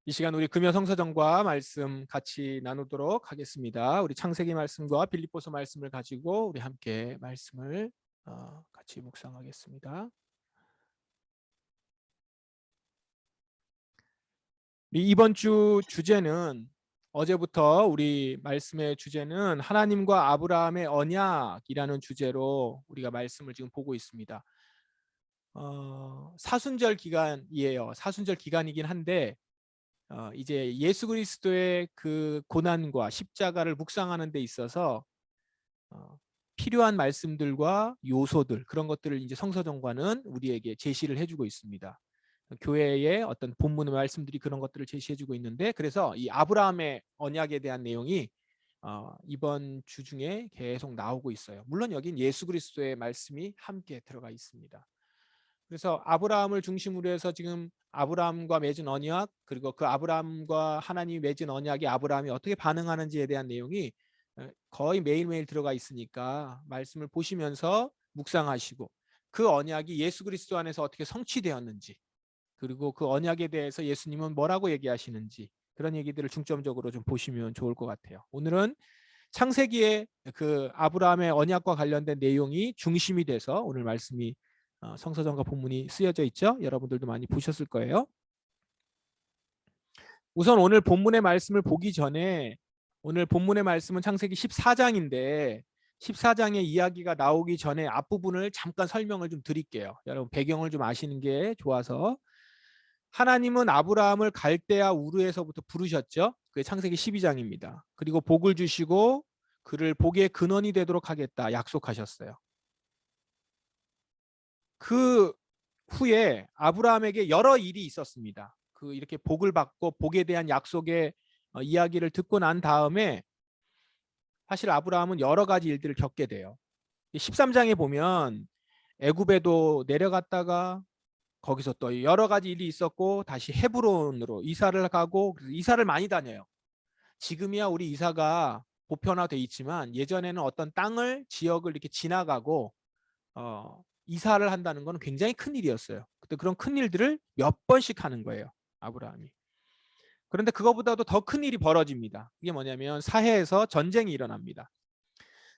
이 시간 우리 금요 성서정과 말씀 같이 나누도록 하겠습니다. 우리 창세기 말씀과 빌립보서 말씀을 가지고 우리 함께 말씀을 같이 묵상하겠습니다. 이번 주 주제는 어제부터 우리 말씀의 주제는 하나님과 아브라함의 언약이라는 주제로 우리가 말씀을 지금 보고 있습니다. 사순절 기간이에요. 사순절 기간이긴 한데 이제 예수 그리스도의 그 고난과 십자가를 묵상하는 데 있어서 필요한 말씀들과 요소들 그런 것들을 이제 성서정과는 우리에게 제시를 해주고 있습니다. 교회의 어떤 본문의 말씀들이 그런 것들을 제시해주고 있는데 그래서 이 아브라함의 언약에 대한 내용이 이번 주 중에 계속 나오고 있어요. 물론 여긴 예수 그리스도의 말씀이 함께 들어가 있습니다. 그래서 아브라함을 중심으로 해서 지금 아브라함과 맺은 언약 그리고 그 아브라함과 하나님이 맺은 언약에 아브라함이 어떻게 반응하는지에 대한 내용이 거의 매일매일 들어가 있으니까 말씀을 보시면서 묵상하시고 그 언약이 예수 그리스도 안에서 어떻게 성취되었는지 그리고 그 언약에 대해서 예수님은 뭐라고 얘기하시는지 그런 얘기들을 중점적으로 좀 보시면 좋을 것 같아요. 오늘은 창세기의 그 아브라함의 언약과 관련된 내용이 중심이 돼서 오늘 말씀이 성서정과 본문이 쓰여져 있죠. 여러분들도 많이 보셨을 거예요. 우선 오늘 본문의 말씀을 보기 전에 오늘 본문의 말씀은 창세기 14장인데 14장의 이야기가 나오기 전에 앞부분을 잠깐 설명을 좀 드릴게요. 여러분 배경을 좀 아시는 게 좋아서 하나님은 아브라함을 갈대아 우르에서부터 부르셨죠. 그게 창세기 12장입니다. 그리고 복을 주시고 그를 복의 근원이 되도록 하겠다 약속하셨어요. 그 후에 아브라함에게 여러 일이 있었습니다. 그 이렇게 복을 받고 복에 대한 약속의 이야기를 듣고 난 다음에 사실 아브라함은 여러 가지 일들을 겪게 돼요. 13장에 보면 애굽에도 내려갔다가 거기서 또 여러 가지 일이 있었고 다시 헤브론으로 이사를 가고 그래서 이사를 많이 다녀요. 지금이야 우리 이사가 보편화돼 있지만 예전에는 어떤 땅을 지역을 이렇게 지나가고 이사를 한다는 건 굉장히 큰 일이었어요. 그때 그런 큰 일들을 몇 번씩 하는 거예요. 아브라함이. 그런데 그거보다도 더 큰 일이 벌어집니다. 그게 뭐냐면 사해에서 전쟁이 일어납니다.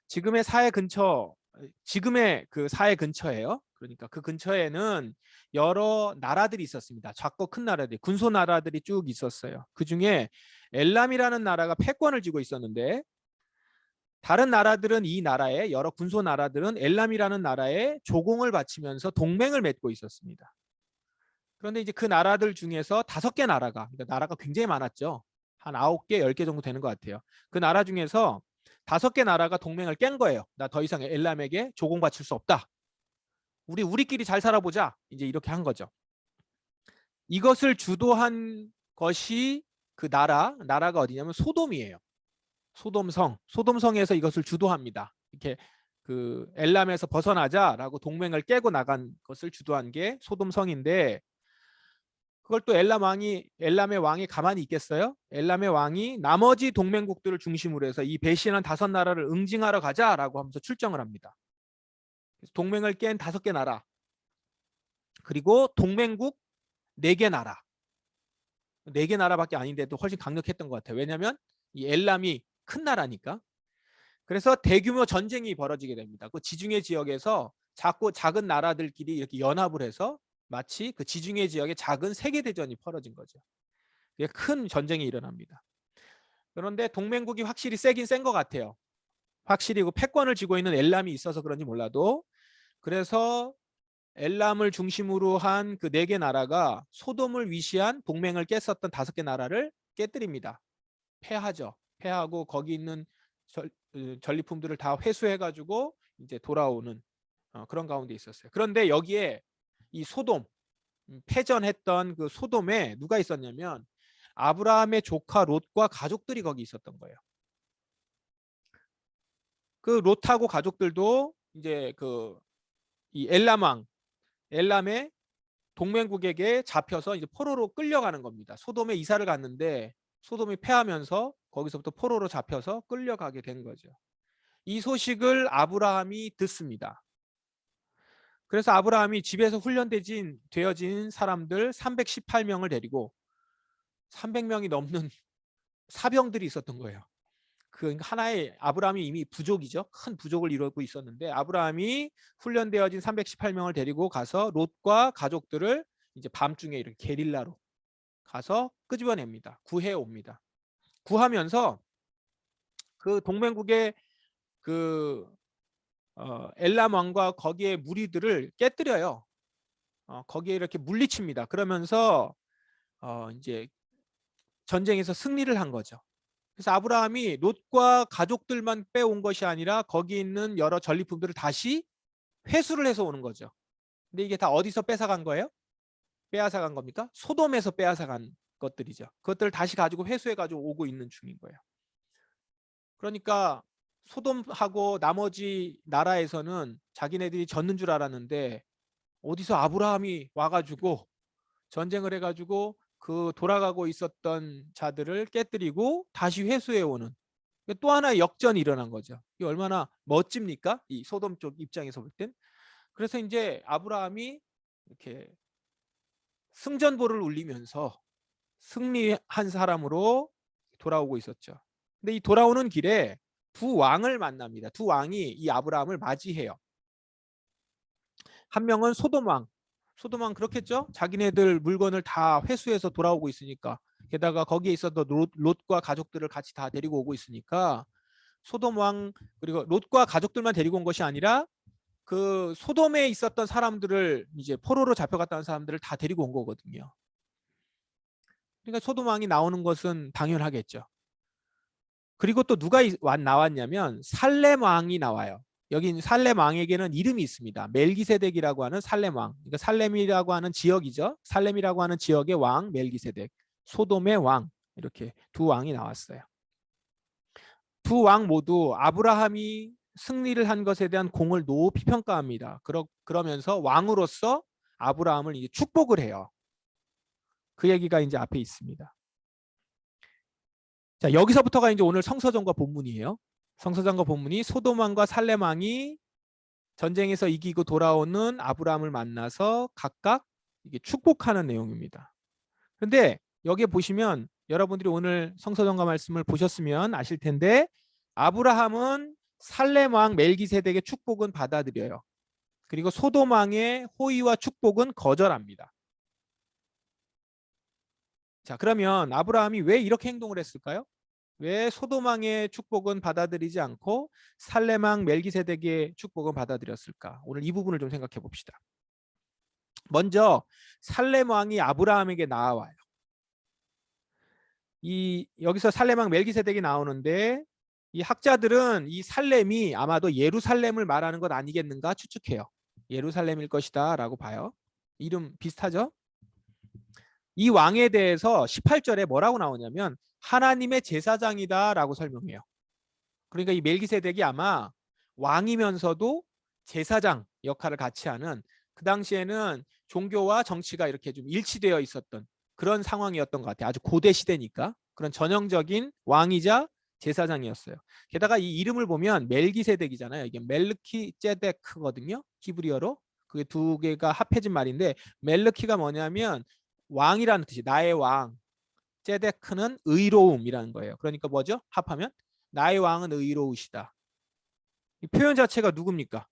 지금의 사해 근처, 지금의 그 사해 근처예요. 그러니까 그 근처에는 여러 나라들이 있었습니다. 작고 큰 나라들, 군소 나라들이 쭉 있었어요. 그 중에 엘람이라는 나라가 패권을 쥐고 있었는데 다른 나라들은 이 나라에 여러 군소 나라들은 엘람이라는 나라에 조공을 바치면서 동맹을 맺고 있었습니다. 그런데 이제 그 나라들 중에서 5개 나라가 그러니까 나라가 굉장히 많았죠. 한 9개, 10개 정도 되는 것 같아요. 그 나라 중에서 5개 나라가 동맹을 깬 거예요. 나 더 이상 엘람에게 조공 바칠 수 없다. 우리끼리 잘 살아보자. 이제 이렇게 한 거죠. 이것을 주도한 것이 그 나라가 어디냐면 소돔이에요. 소돔성에서 이것을 주도합니다. 이렇게 그 엘람에서 벗어나자라고 동맹을 깨고 나간 것을 주도한 게 소돔성인데 그걸 또 엘람의 왕이 가만히 있겠어요? 엘람의 왕이 나머지 동맹국들을 중심으로 해서 이 배신한 5나라를 응징하러 가자라고 하면서 출정을 합니다. 동맹을 깬 5개 나라 그리고 동맹국 4개 나라 4개 나라밖에 아닌데도 훨씬 강력했던 것 같아요. 왜냐하면 이 엘람이 큰 나라니까. 그래서 대규모 전쟁이 벌어지게 됩니다. 그 지중해 지역에서 작은 나라들끼리 이렇게 연합을 해서 마치 그 지중해 지역에 작은 세계대전이 벌어진 거죠. 큰 전쟁이 일어납니다. 그런데 동맹국이 확실히 세긴 센 것 같아요. 확실히 그 패권을 쥐고 있는 엘람이 있어서 그런지 몰라도 그래서 엘람을 중심으로 한 그 4개 나라가 소돔을 위시한 동맹을 깼었던 5개 나라를 깨뜨립니다. 패하죠. 패하고 거기 있는 전리품들을 다 회수해가지고 이제 돌아오는 그런 가운데 있었어요. 그런데 여기에 이 소돔 패전했던 그 소돔에 누가 있었냐면 아브라함의 조카 롯과 가족들이 거기 있었던 거예요. 그 롯하고 가족들도 이제 그 이 엘람의 동맹국에게 잡혀서 이제 포로로 끌려가는 겁니다. 소돔에 이사를 갔는데 소돔이 패하면서 거기서부터 포로로 잡혀서 끌려가게 된 거죠. 이 소식을 아브라함이 듣습니다. 그래서 아브라함이 집에서 되어진 사람들 318명을 데리고 300명이 넘는 사병들이 있었던 거예요. 그 하나의 아브라함이 이미 부족이죠. 큰 부족을 이루고 있었는데 아브라함이 훈련되어진 318명을 데리고 가서 롯과 가족들을 이제 밤중에 이렇게 게릴라로 가서 끄집어냅니다. 구해 옵니다. 구하면서 그 동맹국의 그 엘람 왕과 거기에 무리들을 깨뜨려요. 거기에 이렇게 물리칩니다. 그러면서 이제 전쟁에서 승리를 한 거죠. 그래서 아브라함이 롯과 가족들만 빼온 것이 아니라 거기 있는 여러 전리품들을 다시 회수를 해서 오는 거죠. 근데 이게 다 어디서 뺏어간 거예요? 빼앗아 간 겁니까? 소돔에서 빼앗아 간 것들이죠. 그것들을 다시 가지고 회수해 가지고 오고 있는 중인 거예요. 그러니까 소돔하고 나머지 나라에서는 자기네들이 졌는 줄 알았는데 어디서 아브라함이 와가지고 전쟁을 해가지고 그 돌아가고 있었던 자들을 깨뜨리고 다시 회수해 오는 또 하나의 역전이 일어난 거죠. 이게 얼마나 멋집니까? 이 소돔 쪽 입장에서 볼 땐. 그래서 이제 아브라함이 이렇게 승전보를 울리면서 승리한 사람으로 돌아오고 있었죠. 근데 이 돌아오는 길에 두 왕을 만납니다. 두 왕이 이 아브라함을 맞이해요. 한 명은 소돔 왕. 소돔 왕 그렇겠죠? 자기네들 물건을 다 회수해서 돌아오고 있으니까. 게다가 거기에 있었던 롯과 가족들을 같이 다 데리고 오고 있으니까 소돔 왕 그리고 롯과 가족들만 데리고 온 것이 아니라 그 소돔에 있었던 사람들을 이제 포로로 잡혀갔다는 사람들을 다 데리고 온 거거든요. 그러니까 소돔 왕이 나오는 것은 당연하겠죠. 그리고 또 누가 나왔냐면 살렘 왕이 나와요. 여기 살렘 왕에게는 이름이 있습니다. 멜기세덱이라고 하는 살렘 왕. 그러니까 살렘이라고 하는 지역이죠. 살렘이라고 하는 지역의 왕 멜기세덱. 소돔의 왕. 이렇게 두 왕이 나왔어요. 두 왕 모두 아브라함이 승리를 한 것에 대한 공을 높이 평가합니다. 그러면서 왕으로서 아브라함을 이제 축복을 해요. 그 얘기가 이제 앞에 있습니다. 자, 여기서부터가 이제 오늘 성서전과 본문이에요. 성서전과 본문이 소돔 왕과 살렘 왕이 전쟁에서 이기고 돌아오는 아브라함을 만나서 각각 이게 축복하는 내용입니다. 그런데 여기에 보시면 여러분들이 오늘 성서전과 말씀을 보셨으면 아실 텐데 아브라함은 살렘 왕 멜기세덱의 축복은 받아들여요. 그리고 소돔 왕의 호의와 축복은 거절합니다. 자, 그러면 아브라함이 왜 이렇게 행동을 했을까요? 왜 소돔 왕의 축복은 받아들이지 않고 살렘 왕 멜기세덱의 축복은 받아들였을까? 오늘 이 부분을 좀 생각해 봅시다. 먼저 살렘 왕이 아브라함에게 나와요. 여기서 살렘 왕 멜기세덱이 나오는데 이 학자들은 이 살렘이 아마도 예루살렘을 말하는 것 아니겠는가 추측해요. 예루살렘일 것이다 라고 봐요. 이름 비슷하죠? 이 왕에 대해서 18절에 뭐라고 나오냐면 하나님의 제사장이다 라고 설명해요. 그러니까 이 멜기세덱이 아마 왕이면서도 제사장 역할을 같이 하는 그 당시에는 종교와 정치가 이렇게 좀 일치되어 있었던 그런 상황이었던 것 같아요. 아주 고대 시대니까 그런 전형적인 왕이자 제사장이었어요. 게다가 이 이름을 보면 멜기세덱이잖아요. 이게 멜르키제데크거든요. 히브리어로. 그게 두 개가 합해진 말인데 멜르키가 뭐냐면 왕이라는 뜻이 나의 왕. 제데크는 의로움이라는 거예요. 그러니까 뭐죠? 합하면 나의 왕은 의로우시다. 이 표현 자체가 누굽니까?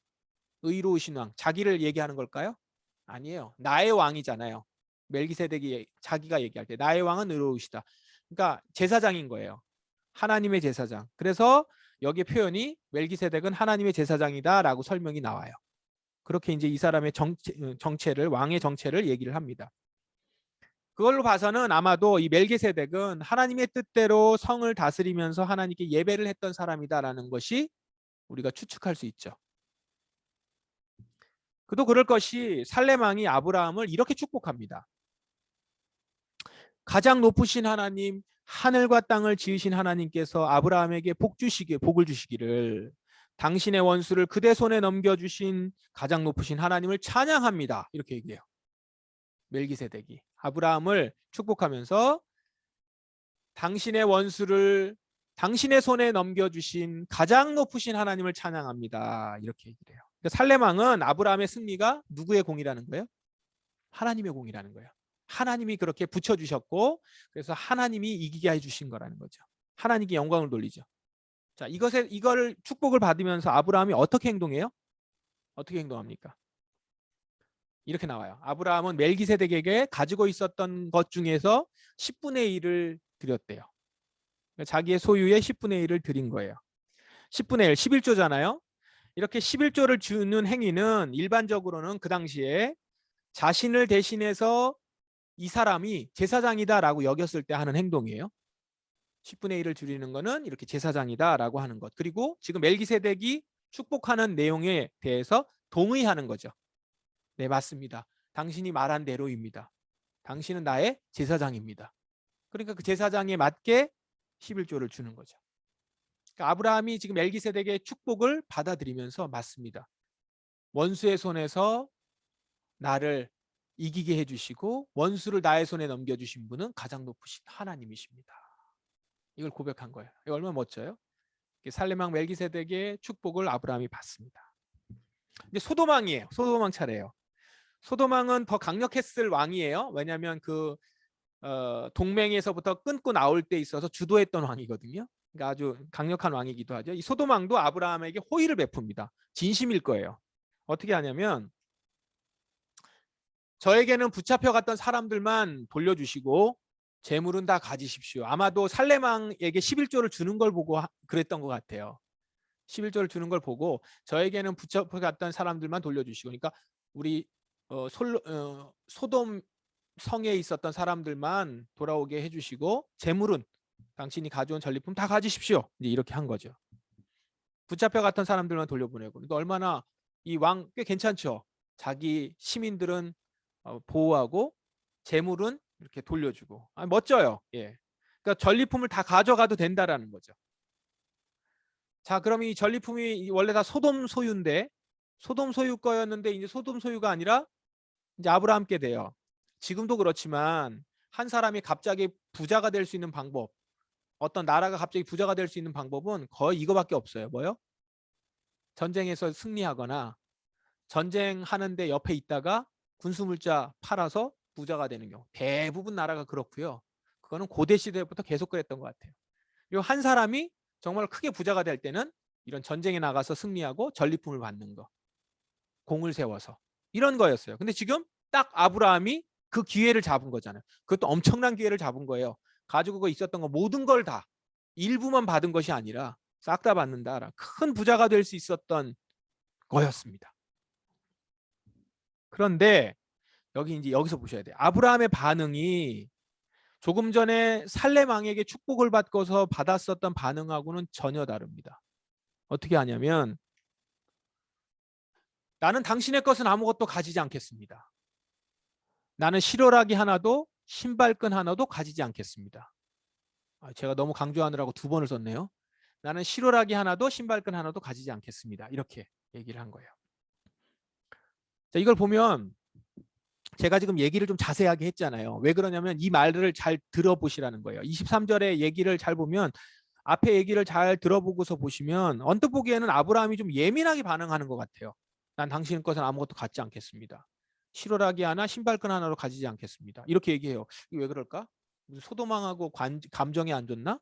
의로우신 왕. 자기를 얘기하는 걸까요? 아니에요. 나의 왕이잖아요. 멜기세덱이 자기가 얘기할 때 나의 왕은 의로우시다. 그러니까 제사장인 거예요. 하나님의 제사장. 그래서 여기 표현이 멜기세덱은 하나님의 제사장이다라고 설명이 나와요. 그렇게 이제 이 사람의 정체를 왕의 정체를 얘기를 합니다. 그걸로 봐서는 아마도 이 멜기세덱은 하나님의 뜻대로 성을 다스리면서 하나님께 예배를 했던 사람이다라는 것이 우리가 추측할 수 있죠. 그도 그럴 것이 살렘 왕이 아브라함을 이렇게 축복합니다. 가장 높으신 하나님, 하늘과 땅을 지으신 하나님께서 아브라함에게 복을 주시기를 당신의 원수를 그대 손에 넘겨주신 가장 높으신 하나님을 찬양합니다. 이렇게 얘기해요. 멜기세덱이 아브라함을 축복하면서 당신의 원수를 당신의 손에 넘겨주신 가장 높으신 하나님을 찬양합니다. 이렇게 얘기를 해요. 그러니까 살렘 왕은 아브라함의 승리가 누구의 공이라는 거예요? 하나님의 공이라는 거예요. 하나님이 그렇게 붙여주셨고 그래서 하나님이 이기게 해주신 거라는 거죠. 하나님께 영광을 돌리죠. 자, 이거를 축복을 받으면서 아브라함이 어떻게 행동해요? 어떻게 행동합니까? 이렇게 나와요. 아브라함은 멜기세덱에게 가지고 있었던 것 중에서 10분의 1을 드렸대요. 자기의 소유의 10분의 1을 드린 거예요. 10분의 1, 11조잖아요. 이렇게 11조를 주는 행위는 일반적으로는 그 당시에 자신을 대신해서 이 사람이 제사장이다라고 여겼을 때 하는 행동이에요. 10분의 1을 줄이는 거는 이렇게 제사장이다라고 하는 것. 그리고 지금 멜기세덱이 축복하는 내용에 대해서 동의하는 거죠. 네, 맞습니다. 당신이 말한 대로입니다. 당신은 나의 제사장입니다. 그러니까 그 제사장에 맞게 11조를 주는 거죠. 그러니까 아브라함이 지금 멜기세덱의 축복을 받아들이면서 맞습니다. 원수의 손에서 나를 이기게 해주시고 원수를 나의 손에 넘겨주신 분은 가장 높으신 하나님이십니다. 이걸 고백한 거예요. 이거 얼마나 멋져요? 살레망 멜기세덱의 축복을 아브라함이 받습니다. 이제 소돔왕이에요. 소돔왕 차례예요. 소돔왕은 더 강력했을 왕이에요. 왜냐하면 그 동맹에서부터 끊고 나올 때 있어서 주도했던 왕이거든요. 그러니까 아주 강력한 왕이기도 하죠. 이 소돔왕도 아브라함에게 호의를 베풉니다. 진심일 거예요. 어떻게 하냐면 저에게는 붙잡혀갔던 사람들만 돌려주시고 재물은 다 가지십시오. 아마도 살레망에게 11조를 주는 걸 보고 그랬던 것 같아요. 11조를 주는 걸 보고 저에게는 붙잡혀갔던 사람들만 돌려주시고 그러니까 우리 소돔 성에 있었던 사람들만 돌아오게 해주시고 재물은 당신이 가져온 전리품 다 가지십시오. 이제 이렇게 한 거죠. 붙잡혀갔던 사람들만 돌려보내고 그러니까 얼마나 이 왕 꽤 괜찮죠. 자기 시민들은 보호하고 재물은 이렇게 돌려주고 멋져요. 예. 그러니까 전리품을 다 가져가도 된다라는 거죠. 자, 그럼 이 전리품이 원래 다 소돔 소유인데 소돔 소유 거였는데 이제 소돔 소유가 아니라 이제 아브라함께 돼요. 지금도 그렇지만 한 사람이 갑자기 부자가 될 수 있는 방법, 어떤 나라가 갑자기 부자가 될 수 있는 방법은 거의 이거밖에 없어요. 뭐요? 전쟁에서 승리하거나 전쟁하는데 옆에 있다가 군수물자 팔아서 부자가 되는 경우. 대부분 나라가 그렇고요. 그거는 고대 시대부터 계속 그랬던 것 같아요. 그리고 한 사람이 정말 크게 부자가 될 때는 이런 전쟁에 나가서 승리하고 전리품을 받는 거. 공을 세워서. 이런 거였어요. 근데 지금 딱 아브라함이 그 기회를 잡은 거잖아요. 그것도 엄청난 기회를 잡은 거예요. 가지고 있었던 거 모든 걸 다 일부만 받은 것이 아니라 싹 다 받는다. 큰 부자가 될 수 있었던 거였습니다. 그런데 여기서 보셔야 돼요. 아브라함의 반응이 조금 전에 살렘 왕에게 축복을 받고서 받았었던 반응하고는 전혀 다릅니다. 어떻게 하냐면 나는 당신의 것은 아무것도 가지지 않겠습니다. 나는 실오라기 하나도 신발끈 하나도 가지지 않겠습니다. 제가 너무 강조하느라고 2번을 썼네요. 나는 실오라기 하나도 신발끈 하나도 가지지 않겠습니다. 이렇게 얘기를 한 거예요. 자, 이걸 보면 제가 지금 얘기를 좀 자세하게 했잖아요. 왜 그러냐면 이 말을 잘 들어보시라는 거예요. 23절의 얘기를 잘 보면 앞에 얘기를 잘 들어보고서 보시면 언뜻 보기에는 아브라함이 좀 예민하게 반응하는 것 같아요. 난 당신 것은 아무것도 갖지 않겠습니다. 실오라기 하나 신발끈 하나로 가지지 않겠습니다. 이렇게 얘기해요. 이게 왜 그럴까? 소도망하고 감정이 안 좋나?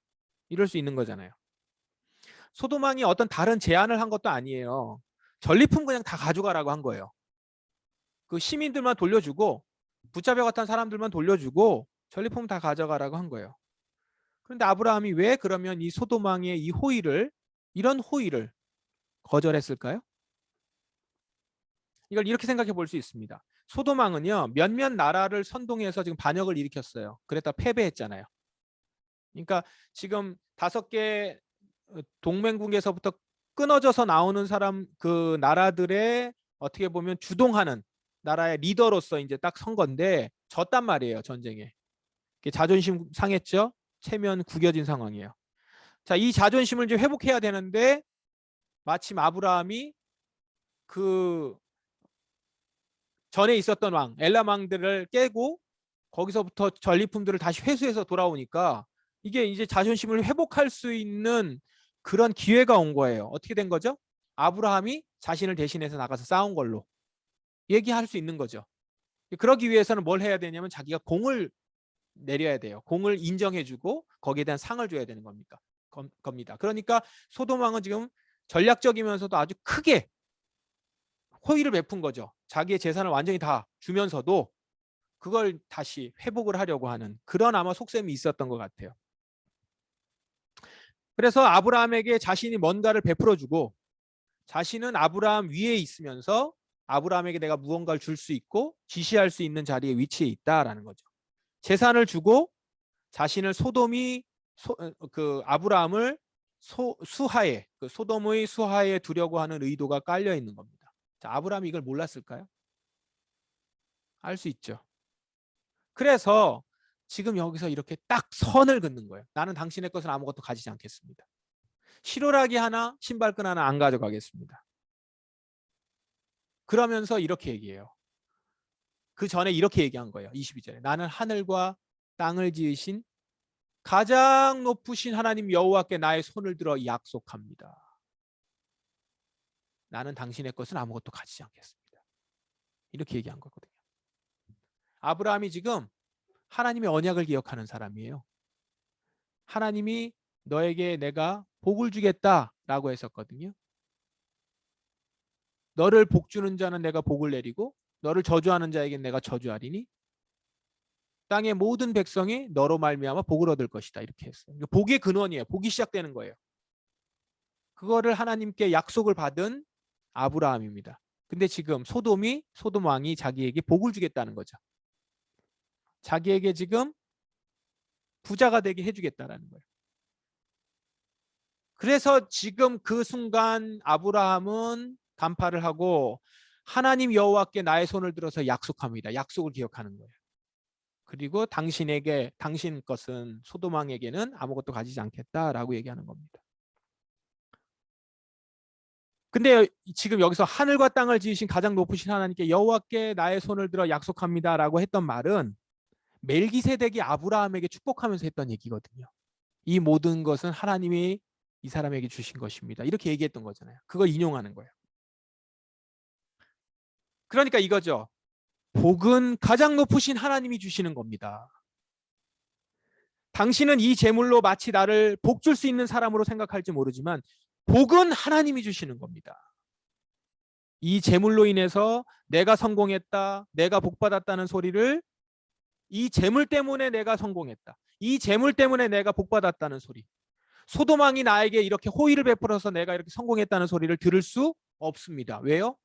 이럴 수 있는 거잖아요. 소도망이 어떤 다른 제안을 한 것도 아니에요. 전리품 그냥 다 가져가라고 한 거예요. 그 시민들만 돌려주고 붙잡혀갔던 사람들만 돌려주고 전리품 다 가져가라고 한 거예요. 그런데 아브라함이 왜 그러면 이 소도망의 이 호의를 이런 호의를 거절했을까요? 이걸 이렇게 생각해 볼 수 있습니다. 소돔왕은요 몇몇 나라를 선동해서 지금 반역을 일으켰어요. 그랬다 패배했잖아요. 그러니까 지금 5개 동맹국에서부터 끊어져서 나오는 사람 그 나라들의 어떻게 보면 주동하는 나라의 리더로서 이제 딱 선 건데 졌단 말이에요. 전쟁에. 자존심 상했죠. 체면 구겨진 상황이에요. 자, 이 자존심을 이제 회복해야 되는데 마침 아브라함이 그 전에 있었던 왕 엘람 왕들을 깨고 거기서부터 전리품들을 다시 회수해서 돌아오니까 이게 이제 자존심을 회복할 수 있는 그런 기회가 온 거예요. 어떻게 된 거죠? 아브라함이 자신을 대신해서 나가서 싸운 걸로 얘기할 수 있는 거죠. 그러기 위해서는 뭘 해야 되냐면 자기가 공을 내려야 돼요. 공을 인정해주고 거기에 대한 상을 줘야 되는 겁니다. 그러니까 소돔 왕은 지금 전략적이면서도 아주 크게 호의를 베푼 거죠. 자기의 재산을 완전히 다 주면서도 그걸 다시 회복을 하려고 하는 그런 아마 속셈이 있었던 것 같아요. 그래서 아브라함에게 자신이 뭔가를 베풀어주고 자신은 아브라함 위에 있으면서 아브라함에게 내가 무언가를 줄 수 있고 지시할 수 있는 자리에 위치해 있다라는 거죠. 재산을 주고 자신을 그 아브라함을 수하에 그 소돔의 수하에 두려고 하는 의도가 깔려 있는 겁니다. 자, 아브라함이 이걸 몰랐을까요? 알 수 있죠. 그래서 지금 여기서 이렇게 딱 선을 긋는 거예요. 나는 당신의 것을 아무것도 가지지 않겠습니다. 실오라기 하나, 신발끈 하나 안 가져가겠습니다. 그러면서 이렇게 얘기해요. 그 전에 이렇게 얘기한 거예요. 22절에 나는 하늘과 땅을 지으신 가장 높으신 하나님 여호와께 나의 손을 들어 약속합니다. 나는 당신의 것은 아무것도 가지지 않겠습니다. 이렇게 얘기한 거거든요. 아브라함이 지금 하나님의 언약을 기억하는 사람이에요. 하나님이 너에게 내가 복을 주겠다라고 했었거든요. 너를 복주는 자는 내가 복을 내리고 너를 저주하는 자에겐 내가 저주하리니 땅의 모든 백성이 너로 말미암아 복을 얻을 것이다. 이렇게 했어요. 복의 근원이에요. 복이 시작되는 거예요. 그거를 하나님께 약속을 받은 아브라함입니다. 근데 지금 소돔 왕이 자기에게 복을 주겠다는 거죠. 자기에게 지금 부자가 되게 해주겠다라는 거예요. 그래서 지금 그 순간 아브라함은 간파를 하고 하나님 여호와께 나의 손을 들어서 약속합니다. 약속을 기억하는 거예요. 그리고 당신 것은 소돔 왕에게는 아무것도 가지지 않겠다라고 얘기하는 겁니다. 근데 지금 여기서 하늘과 땅을 지으신 가장 높으신 하나님께 여호와께 나의 손을 들어 약속합니다라고 했던 말은 멜기세덱이 아브라함에게 축복하면서 했던 얘기거든요. 이 모든 것은 하나님이 이 사람에게 주신 것입니다. 이렇게 얘기했던 거잖아요. 그걸 인용하는 거예요. 그러니까 이거죠. 복은 가장 높으신 하나님이 주시는 겁니다. 당신은 이 재물로 마치 나를 복 줄 수 있는 사람으로 생각할지 모르지만 복은 하나님이 주시는 겁니다. 이 재물로 인해서 내가 성공했다, 내가 복받았다는 소리를 이 재물 때문에 내가 성공했다. 이 재물 때문에 내가 복받았다는 소리. 소돔 왕이 나에게 이렇게 호의를 베풀어서 내가 이렇게 성공했다는 소리를 들을 수 없습니다. 왜요?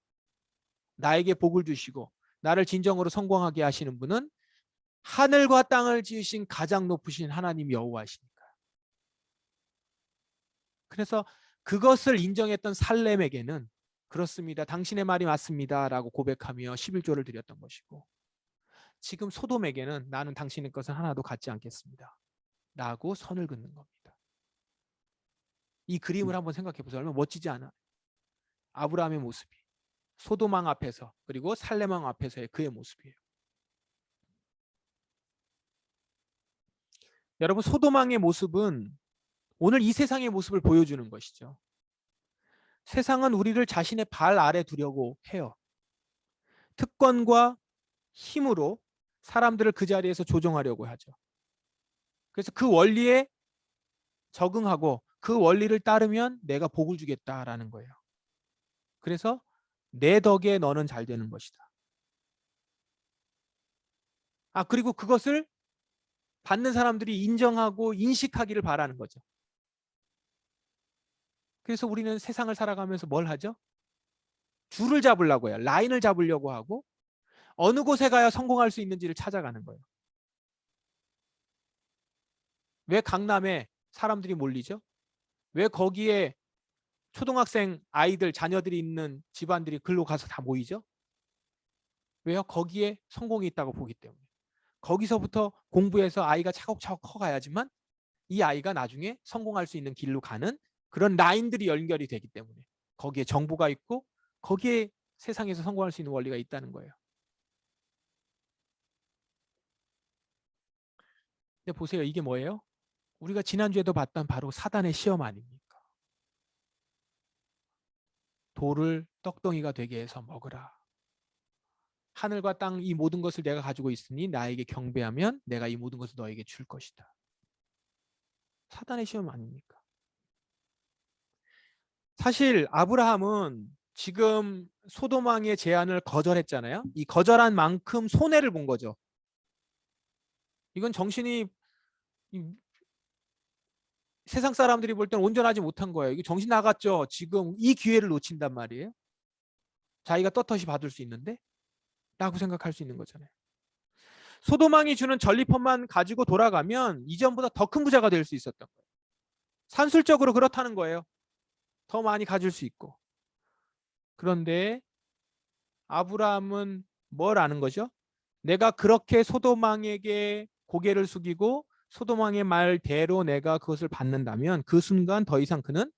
나에게 복을 주시고 나를 진정으로 성공하게 하시는 분은 하늘과 땅을 지으신 가장 높으신 하나님 여호와시니까. 그래서 그것을 인정했던 살렘에게는 그렇습니다. 당신의 말이 맞습니다라고 고백하며 11조를 드렸던 것이고 지금 소돔에게는 나는 당신의 것은 하나도 갖지 않겠습니다. 라고 선을 긋는 겁니다. 이 그림을 한번 생각해 보세요. 얼마나 멋지지 않아? 아브라함의 모습이 소돔 왕 앞에서 그리고 살렘 왕 앞에서의 그의 모습이에요. 여러분 소돔 왕의 모습은 오늘 이 세상의 모습을 보여주는 것이죠. 세상은 우리를 자신의 발 아래 두려고 해요. 특권과 힘으로 사람들을 그 자리에서 조종하려고 하죠. 그래서 그 원리에 적응하고 그 원리를 따르면 내가 복을 주겠다라는 거예요. 그래서 내 덕에 너는 잘 되는 것이다. 그리고 그것을 받는 사람들이 인정하고 인식하기를 바라는 거죠. 그래서 우리는 세상을 살아가면서 뭘 하죠? 줄을 잡으려고 해요. 라인을 잡으려고 하고 어느 곳에 가야 성공할 수 있는지를 찾아가는 거예요. 왜 강남에 사람들이 몰리죠? 왜 거기에 초등학생 아이들 자녀들이 있는 집안들이 글로 가서 다 모이죠? 왜요? 거기에 성공이 있다고 보기 때문에. 거기서부터 공부해서 아이가 차곡차곡 커가야지만 이 아이가 나중에 성공할 수 있는 길로 가는 그런 라인들이 연결이 되기 때문에 거기에 정보가 있고 거기에 세상에서 성공할 수 있는 원리가 있다는 거예요. 근데 보세요. 이게 뭐예요? 우리가 지난주에도 봤던 바로 사단의 시험 아닙니까? 돌을 떡덩이가 되게 해서 먹으라. 하늘과 땅 이 모든 것을 내가 가지고 있으니 나에게 경배하면 내가 이 모든 것을 너에게 줄 것이다. 사단의 시험 아닙니까? 사실 아브라함은 지금 소돔왕의 제안을 거절했잖아요. 이 거절한 만큼 손해를 본 거죠. 이건 정신이 세상 사람들이 볼 때는 온전하지 못한 거예요. 이거 정신 나갔죠. 지금 이 기회를 놓친단 말이에요. 자기가 떳떳이 받을 수 있는데 라고 생각할 수 있는 거잖아요. 소돔왕이 주는 전리품만 가지고 돌아가면 이전보다 더 큰 부자가 될 수 있었던 거예요. 산술적으로 그렇다는 거예요. 더 많이 가질 수 있고. 그런데 아브라함은 뭘 아는 거죠? 내가 그렇게 소돔왕에게 고개를 숙이고 소돔왕의 말대로 내가 그것을 받는다면 그 순간 더 이상 그는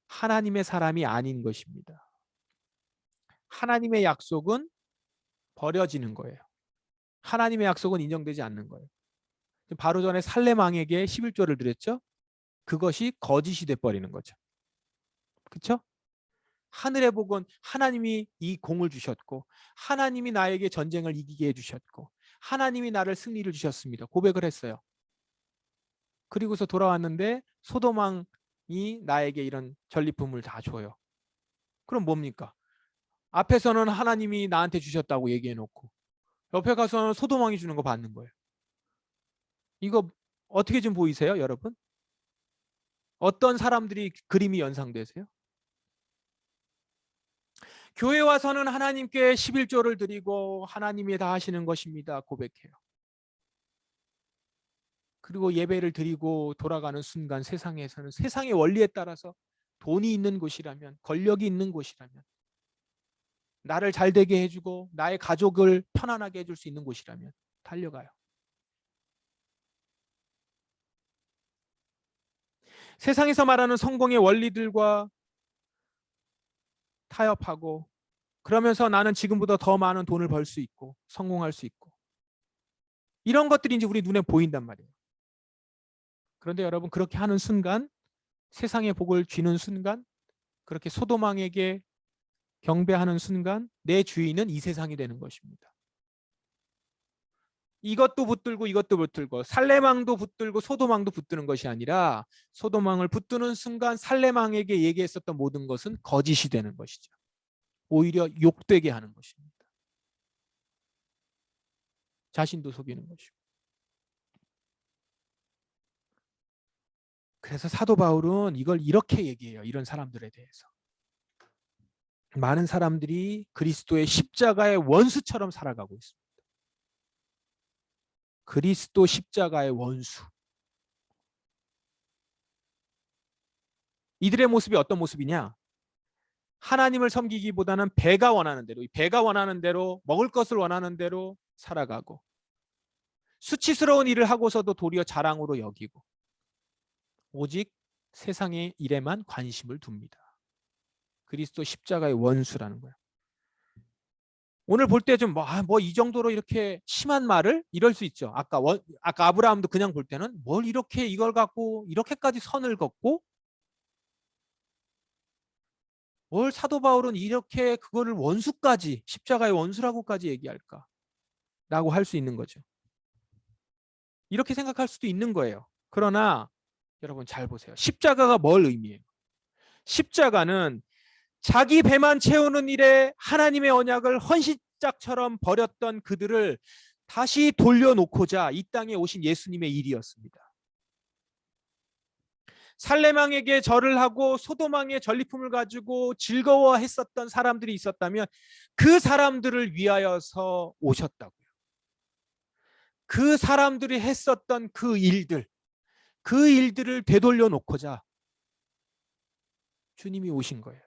하나님의 사람이 아닌 것입니다. 하나님의 약속은 버려지는 거예요. 하나님의 약속은 인정되지 않는 거예요. 바로 전에 살렘왕에게 11조를 드렸죠. 그것이 거짓이 돼버리는 거죠. 그렇죠? 하늘의 복은 하나님이 이 공을 주셨고 하나님이 나에게 전쟁을 이기게 해주셨고 하나님이 나를 승리를 주셨습니다. 고백을 했어요. 그리고서 돌아왔는데 소돔왕이 나에게 이런 전리품을 다 줘요. 그럼 뭡니까? 앞에서는 하나님이 나한테 주셨다고 얘기해놓고 옆에 가서는 소돔왕이 주는 거 받는 거예요. 이거 어떻게 좀 보이세요, 여러분? 어떤 사람들이 그림이 연상되세요? 교회 와서는 하나님께 11조를 드리고 하나님이 다 하시는 것입니다. 고백해요. 그리고 예배를 드리고 돌아가는 순간 세상에서는 세상의 원리에 따라서 돈이 있는 곳이라면 권력이 있는 곳이라면 나를 잘되게 해주고 나의 가족을 편안하게 해줄 수 있는 곳이라면 달려가요. 세상에서 말하는 성공의 원리들과 타협하고 그러면서 나는 지금보다 더 많은 돈을 벌 수 있고 성공할 수 있고 이런 것들이 이제 우리 눈에 보인단 말이에요. 그런데 여러분 그렇게 하는 순간 세상의 복을 쥐는 순간 그렇게 소돔왕에게 경배하는 순간 내 주인은 이 세상이 되는 것입니다. 이것도 붙들고 이것도 붙들고 살레망도 붙들고 소돔왕도 붙드는 것이 아니라 소돔왕을 붙드는 순간 살레망에게 얘기했었던 모든 것은 거짓이 되는 것이죠. 오히려 욕되게 하는 것입니다. 자신도 속이는 것이고. 그래서 사도 바울은 이걸 이렇게 얘기해요. 이런 사람들에 대해서. 많은 사람들이 그리스도의 십자가의 원수처럼 살아가고 있습니다. 그리스도 십자가의 원수. 이들의 모습이 어떤 모습이냐? 하나님을 섬기기보다는 배가 원하는 대로, 배가 원하는 대로, 먹을 것을 원하는 대로 살아가고 수치스러운 일을 하고서도 도리어 자랑으로 여기고 오직 세상의 일에만 관심을 둡니다. 그리스도 십자가의 원수라는 거예요. 오늘 볼 때 좀 뭐 이 정도로 이렇게 심한 말을 이럴 수 있죠. 아까 아브라함도 그냥 볼 때는 뭘 이렇게 이걸 갖고 이렇게까지 선을 긋고 뭘 사도 바울은 이렇게 그거를 원수까지 십자가의 원수라고까지 얘기할까? 라고 할 수 있는 거죠. 이렇게 생각할 수도 있는 거예요. 그러나 여러분 잘 보세요. 십자가가 뭘 의미해요? 십자가는 자기 배만 채우는 일에 하나님의 언약을 헌신짝처럼 버렸던 그들을 다시 돌려놓고자 이 땅에 오신 예수님의 일이었습니다. 살레망에게 절을 하고 소돔왕의 전리품을 가지고 즐거워했었던 사람들이 있었다면 그 사람들을 위하여서 오셨다고요. 그 사람들이 했었던 그 일들을 되돌려 놓고자 주님이 오신 거예요.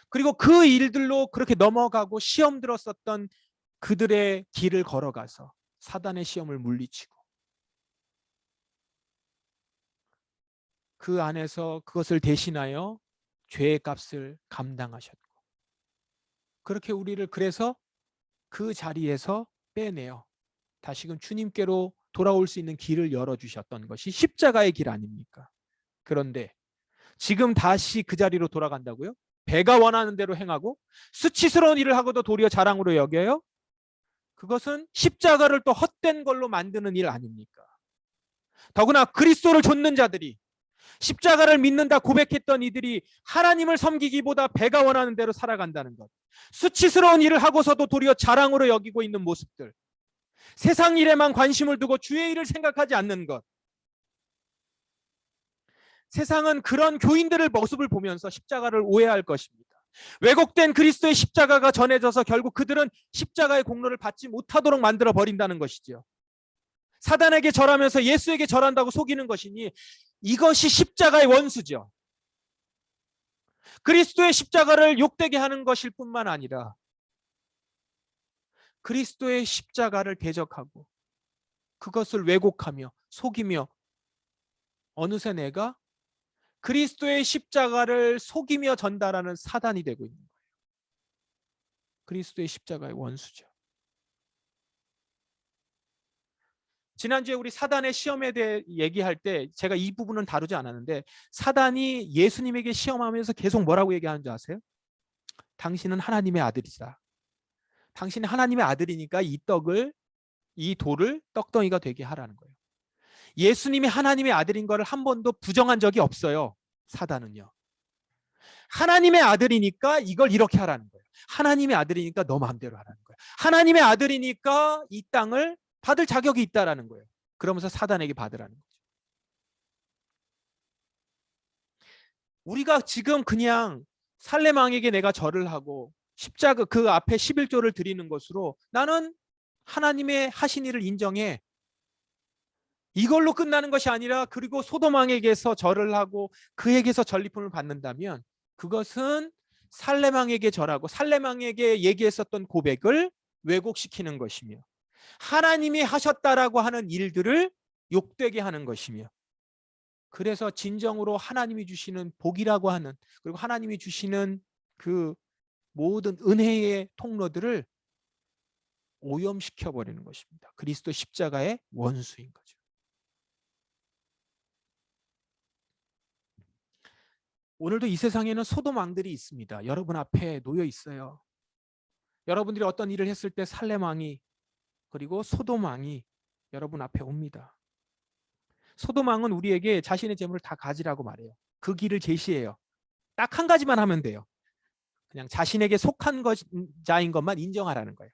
그리고 그 일들로 그렇게 넘어가고 시험 들었었던 그들의 길을 걸어가서 사단의 시험을 물리치고 그 안에서 그것을 대신하여 죄의 값을 감당하셨고 그렇게 우리를 그래서 그 자리에서 빼내어 다시금 주님께로 돌아올 수 있는 길을 열어주셨던 것이 십자가의 길 아닙니까? 그런데 지금 다시 그 자리로 돌아간다고요? 배가 원하는 대로 행하고 수치스러운 일을 하고도 도리어 자랑으로 여겨요? 그것은 십자가를 또 헛된 걸로 만드는 일 아닙니까? 더구나 그리스도를 좇는 자들이, 십자가를 믿는다 고백했던 이들이 하나님을 섬기기보다 배가 원하는 대로 살아간다는 것, 수치스러운 일을 하고서도 도리어 자랑으로 여기고 있는 모습들, 세상 일에만 관심을 두고 주의 일을 생각하지 않는 것. 세상은 그런 교인들의 모습을 보면서 십자가를 오해할 것입니다. 왜곡된 그리스도의 십자가가 전해져서 결국 그들은 십자가의 공로를 받지 못하도록 만들어 버린다는 것이죠. 사단에게 절하면서 예수에게 절한다고 속이는 것이니 이것이 십자가의 원수죠. 그리스도의 십자가를 욕되게 하는 것일 뿐만 아니라 그리스도의 십자가를 대적하고 그것을 왜곡하며 속이며 어느새 내가 그리스도의 십자가를 속이며 전달하는 사단이 되고 있는 거예요. 그리스도의 십자가의 원수죠. 지난주에 우리 사단의 시험에 대해 얘기할 때 제가 이 부분은 다루지 않았는데, 사단이 예수님에게 시험하면서 계속 뭐라고 얘기하는 줄 아세요? 당신은 하나님의 아들이다. 당신이 하나님의 아들이니까 이 돌을 떡덩이가 되게 하라는 거예요. 예수님이 하나님의 아들인 것을 한 번도 부정한 적이 없어요. 사단은요. 하나님의 아들이니까 이걸 이렇게 하라는 거예요. 하나님의 아들이니까 너 마음대로 하라는 거예요. 하나님의 아들이니까 이 땅을 받을 자격이 있다라는 거예요. 그러면서 사단에게 받으라는 거죠. 우리가 지금 그냥 살레망에게 내가 절을 하고 십자가 그 앞에 11조를 드리는 것으로 나는 하나님의 하신 일을 인정해, 이걸로 끝나는 것이 아니라, 그리고 소돔왕에게서 절을 하고 그에게서 전리품을 받는다면 그것은 살레망에게 절하고 살레망에게 얘기했었던 고백을 왜곡시키는 것이며 하나님이 하셨다라고 하는 일들을 욕되게 하는 것이며, 그래서 진정으로 하나님이 주시는 복이라고 하는, 그리고 하나님이 주시는 그 모든 은혜의 통로들을 오염시켜 버리는 것입니다. 그리스도 십자가의 원수인 거죠. 오늘도 이 세상에는 소돔왕들이 있습니다. 여러분 앞에 놓여 있어요. 여러분들이 어떤 일을 했을 때 살렘왕이 그리고 소돔왕이 여러분 앞에 옵니다. 소돔왕은 우리에게 자신의 재물을 다 가지라고 말해요. 그 길을 제시해요. 딱 한 가지만 하면 돼요. 그냥 자신에게 속한 자인 것만 인정하라는 거예요.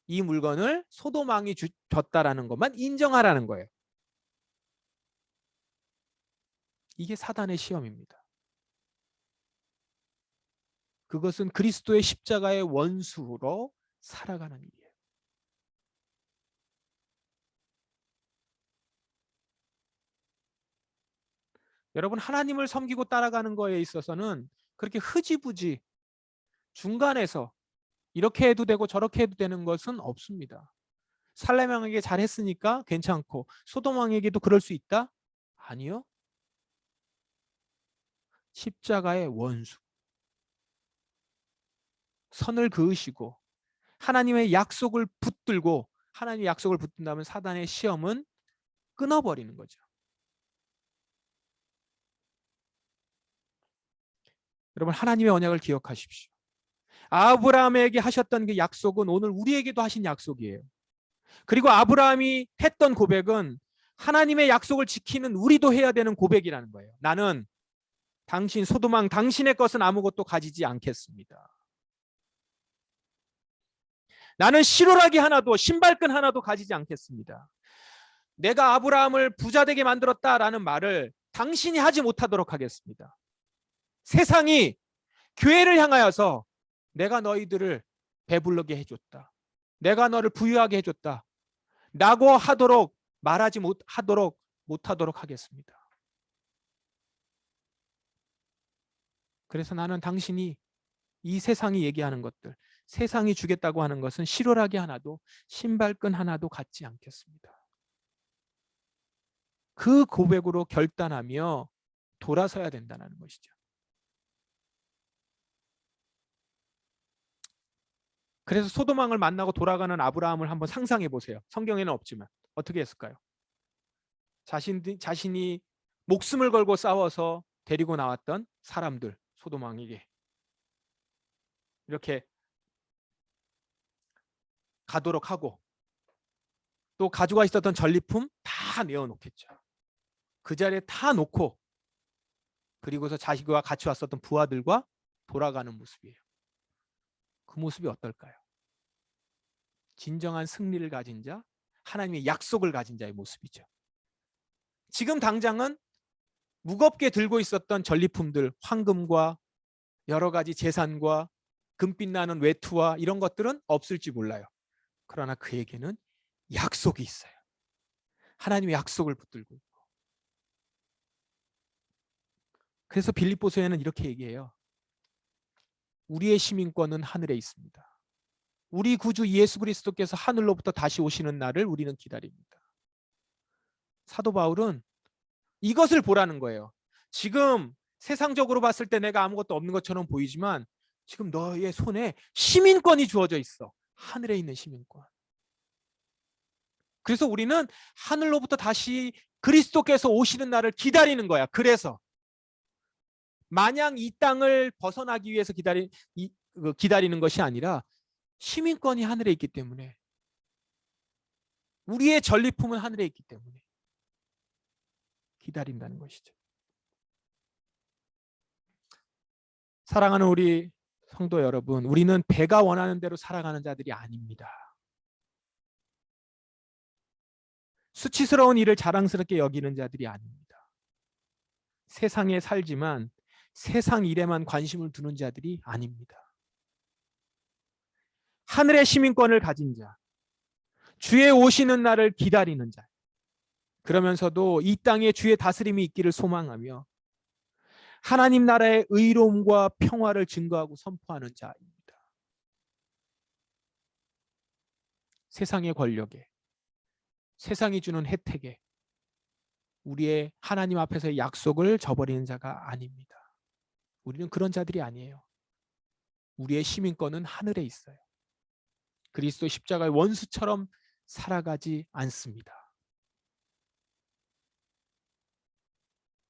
이 물건을 소돔왕이 줬다라는 것만 인정하라는 거예요. 이게 사단의 시험입니다. 그것은 그리스도의 십자가의 원수로 살아가는 일이에요. 여러분, 하나님을 섬기고 따라가는 거에 있어서는 그렇게 흐지부지 중간에서 이렇게 해도 되고 저렇게 해도 되는 것은 없습니다. 살레망에게 잘했으니까 괜찮고 소돔왕에게도 그럴 수 있다? 아니요. 십자가의 원수, 선을 그으시고 하나님의 약속을 붙들고, 하나님의 약속을 붙든다면 사단의 시험은 끊어버리는 거죠. 여러분, 하나님의 언약을 기억하십시오. 아브라함에게 하셨던 그 약속은 오늘 우리에게도 하신 약속이에요. 그리고 아브라함이 했던 고백은 하나님의 약속을 지키는 우리도 해야 되는 고백이라는 거예요. 나는 당신 소돔왕 당신의 것은 아무것도 가지지 않겠습니다. 나는 시로라기 하나도 신발끈 하나도 가지지 않겠습니다. 내가 아브라함을 부자 되게 만들었다라는 말을 당신이 하지 못하도록 하겠습니다. 세상이 교회를 향하여서 내가 너희들을 배부르게 해줬다, 내가 너를 부유하게 해줬다 라고 하도록 말하지 못하도록 하겠습니다. 그래서 나는 당신이 이 세상이 얘기하는 것들, 세상이 주겠다고 하는 것은 시로라기 하나도 신발끈 하나도 갖지 않겠습니다. 그 고백으로 결단하며 돌아서야 된다는 것이죠. 그래서 소돔왕을 만나고 돌아가는 아브라함을 한번 상상해 보세요. 성경에는 없지만 어떻게 했을까요? 자신이 목숨을 걸고 싸워서 데리고 나왔던 사람들, 소돔 왕에게 이렇게 가도록 하고 또 가지고 있었던 전리품 다 내어놓겠죠. 그 자리에 다 놓고 그리고서 자식과 같이 왔었던 부하들과 돌아가는 모습이에요. 그 모습이 어떨까요? 진정한 승리를 가진 자, 하나님의 약속을 가진 자의 모습이죠. 지금 당장은 무겁게 들고 있었던 전리품들, 황금과 여러 가지 재산과 금빛 나는 외투와 이런 것들은 없을지 몰라요. 그러나 그에게는 약속이 있어요. 하나님의 약속을 붙들고 있고. 그래서 빌립보서에는 이렇게 얘기해요. 우리의 시민권은 하늘에 있습니다. 우리 구주 예수 그리스도께서 하늘로부터 다시 오시는 날을 우리는 기다립니다. 사도 바울은 이것을 보라는 거예요. 지금 세상적으로 봤을 때 내가 아무것도 없는 것처럼 보이지만 지금 너의 손에 시민권이 주어져 있어. 하늘에 있는 시민권. 그래서 우리는 하늘로부터 다시 그리스도께서 오시는 날을 기다리는 거야. 그래서 마냥 이 땅을 벗어나기 위해서 기다리는 것이 아니라 시민권이 하늘에 있기 때문에 우리의 전리품은 하늘에 있기 때문에 기다린다는 것이죠. 사랑하는 우리 성도 여러분, 우리는 배가 원하는 대로 살아가는 자들이 아닙니다. 수치스러운 일을 자랑스럽게 여기는 자들이 아닙니다. 세상에 살지만 세상 일에만 관심을 두는 자들이 아닙니다. 하늘의 시민권을 가진 자, 주의 오시는 날을 기다리는 자, 그러면서도 이 땅에 주의 다스림이 있기를 소망하며 하나님 나라의 의로움과 평화를 증거하고 선포하는 자입니다. 세상의 권력에, 세상이 주는 혜택에 우리의 하나님 앞에서의 약속을 저버리는 자가 아닙니다. 우리는 그런 자들이 아니에요. 우리의 시민권은 하늘에 있어요. 그리스도 십자가의 원수처럼 살아가지 않습니다.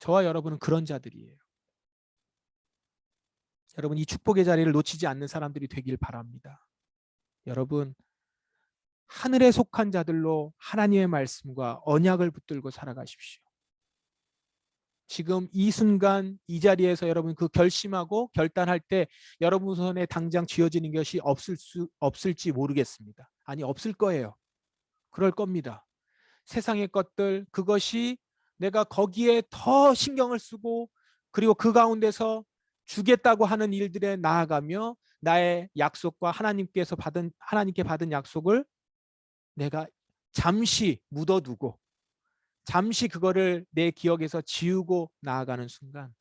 저와 여러분은 그런 자들이에요. 여러분, 이 축복의 자리를 놓치지 않는 사람들이 되길 바랍니다. 여러분, 하늘에 속한 자들로 하나님의 말씀과 언약을 붙들고 살아가십시오. 지금 이 순간 이 자리에서 여러분 그 결심하고 결단할 때 여러분 손에 당장 쥐어지는 것이 없을지 모르겠습니다. 아니, 없을 거예요. 그럴 겁니다. 세상의 것들, 그것이 내가 거기에 더 신경을 쓰고 그리고 그 가운데서 주겠다고 하는 일들에 나아가며 나의 약속과 하나님께 받은 약속을 내가 잠시 묻어두고 잠시 그거를 내 기억에서 지우고 나아가는 순간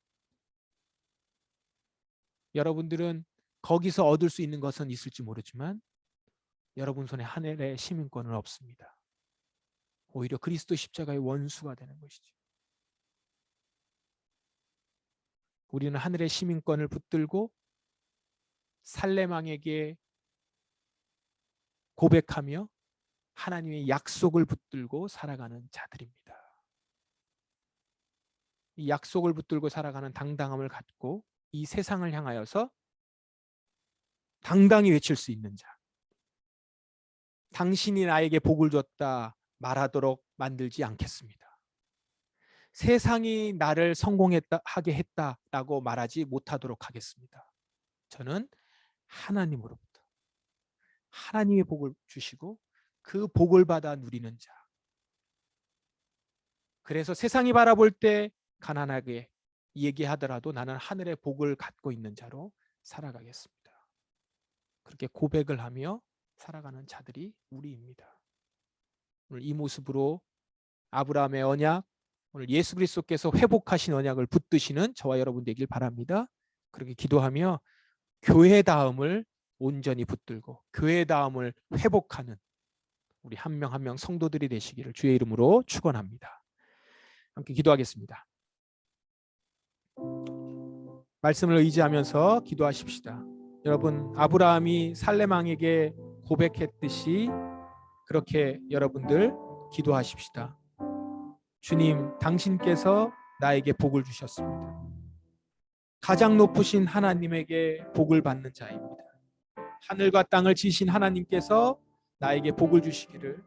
여러분들은 거기서 얻을 수 있는 것은 있을지 모르지만 여러분 손에 하늘의 시민권은 없습니다. 오히려 그리스도 십자가의 원수가 되는 것이죠. 우리는 하늘의 시민권을 붙들고 살레망에게 고백하며 하나님의 약속을 붙들고 살아가는 자들입니다. 이 약속을 붙들고 살아가는 당당함을 갖고 이 세상을 향하여서 당당히 외칠 수 있는 자. 당신이 나에게 복을 줬다 말하도록 만들지 않겠습니다. 세상이 나를 성공하게 했다라고 말하지 못하도록 하겠습니다. 저는 하나님으로부터 하나님의 복을 주시고 그 복을 받아 누리는 자. 그래서 세상이 바라볼 때 가난하게 얘기하더라도 나는 하늘의 복을 갖고 있는 자로 살아가겠습니다. 그렇게 고백을 하며 살아가는 자들이 우리입니다. 오늘 이 모습으로 아브라함의 언약, 오늘 예수 그리스도께서 회복하신 언약을 붙드시는 저와 여러분 되길 바랍니다. 그렇게 기도하며 교회다움을 온전히 붙들고 교회다움을 회복하는 우리 한 명 한 명 성도들이 되시기를 주의 이름으로 축원합니다. 함께 기도하겠습니다. 말씀을 의지하면서 기도하십시다. 여러분, 아브라함이 살레망에게 고백했듯이 그렇게 여러분들 기도하십시다. 주님, 당신께서 나에게 복을 주셨습니다. 가장 높으신 하나님에게 복을 받는 자입니다. 하늘과 땅을 지으신 하나님께서 나에게 복을 주시기를,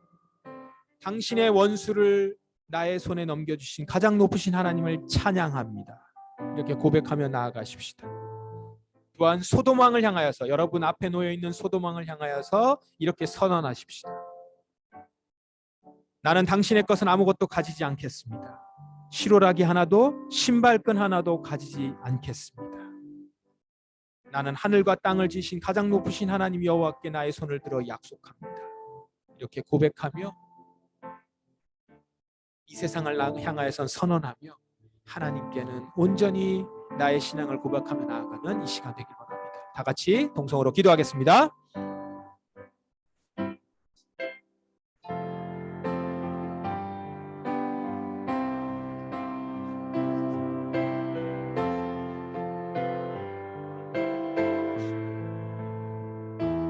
당신의 원수를 나의 손에 넘겨주신 가장 높으신 하나님을 찬양합니다. 이렇게 고백하며 나아가십시다. 또한 소돔 왕을 향하여서, 여러분 앞에 놓여 있는 소돔 왕을 향하여서 이렇게 선언하십시다. 나는 당신의 것은 아무것도 가지지 않겠습니다. 시로라기 하나도 신발끈 하나도 가지지 않겠습니다. 나는 하늘과 땅을 지으신 가장 높으신 하나님 여호와께 나의 손을 들어 약속합니다. 이렇게 고백하며 이 세상을 향하여선 선언하며 하나님께는 온전히 나의 신앙을 고백하며 나아가는 이 시간 되길 바랍니다. 다 같이 동성으로 기도하겠습니다.